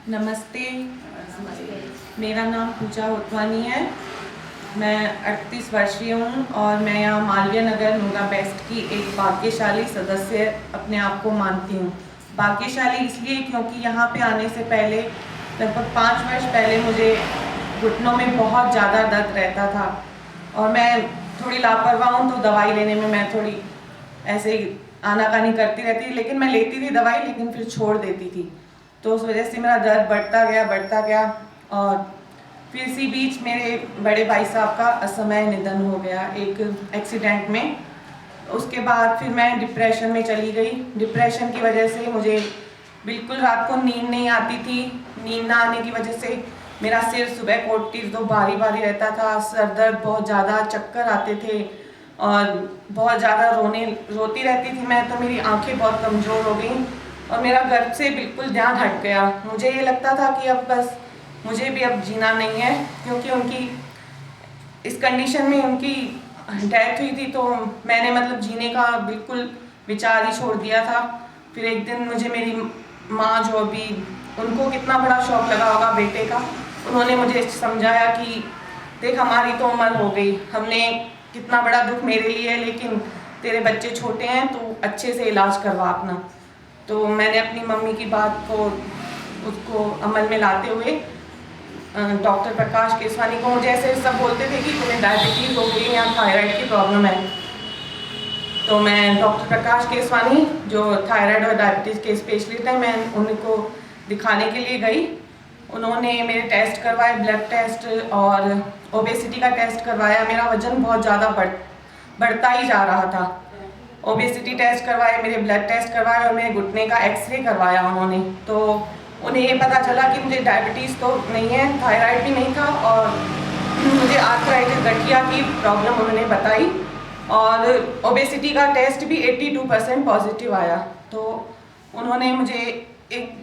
नमस्ते। मेरा नाम पूजा होतवानी है। मैं 38 वर्षीय हूँ और मैं यहाँ मालवीय नगर नूरा बेस्ट की एक भाग्यशाली सदस्य अपने आप को मानती हूँ। भाग्यशाली इसलिए क्योंकि यहाँ पे आने से पहले लगभग 5 वर्ष पहले मुझे घुटनों में बहुत ज़्यादा दर्द रहता था और मैं थोड़ी लापरवाह हूँ, तो दवाई लेने में मैं थोड़ी ऐसे ही आनाकानी करती रहती थी। लेकिन मैं लेती थी दवाई, लेकिन फिर छोड़ देती थी। तो उस वजह से मेरा दर्द बढ़ता गया और फिर इसी बीच मेरे बड़े भाई साहब का असमय निधन हो गया एक एक्सीडेंट में। उसके बाद फिर मैं डिप्रेशन में चली गई। डिप्रेशन की वजह से मुझे बिल्कुल रात को नींद नहीं आती थी। नींद ना आने की वजह से मेरा सिर सुबह को उठती तो भारी भारी रहता था, सर दर्द बहुत ज़्यादा, चक्कर आते थे और बहुत ज़्यादा रोती रहती थी मैं। तो मेरी आंखें बहुत कमज़ोर हो गई और मेरा घर से बिल्कुल ध्यान हट गया। मुझे ये लगता था कि अब बस मुझे भी अब जीना नहीं है, क्योंकि उनकी इस कंडीशन में उनकी डेथ हुई थी। तो मैंने मतलब जीने का बिल्कुल विचार ही छोड़ दिया था। फिर एक दिन मुझे मेरी माँ, जो अभी उनको कितना बड़ा शौक लगा होगा बेटे का, उन्होंने मुझे समझाया कि देख, हमारी तो उम्र हो गई, हमने कितना बड़ा दुख मेरे लिए है, लेकिन तेरे बच्चे छोटे हैं, तो अच्छे से इलाज करवा अपना। तो मैंने अपनी मम्मी की बात को उसको अमल में लाते हुए डॉक्टर प्रकाश केसवानी को, मुझे ऐसे सब बोलते थे कि तुम्हें डायबिटीज़ हो गई या थायराइड की प्रॉब्लम है। तो मैं डॉक्टर प्रकाश केसवानी, जो थायराइड और डायबिटीज़ के स्पेशलिस्ट हैं, मैं उनको दिखाने के लिए गई। उन्होंने मेरे टेस्ट करवाए, ब्लड टेस्ट और ओबेसिटी का टेस्ट करवाया। मेरा वज़न बहुत ज़्यादा बढ़ता ही जा रहा था। ओबेसिटी टेस्ट करवाए, मेरे ब्लड टेस्ट करवाए और मेरे घुटने का एक्सरे करवाया उन्होंने। तो उन्हें ये पता चला कि मुझे डायबिटीज़ तो नहीं है, थायराइड भी नहीं था और मुझे आर्थराइटिस गठिया की प्रॉब्लम उन्होंने बताई और ओबेसिटी का टेस्ट भी 82% पॉजिटिव आया। तो उन्होंने मुझे एक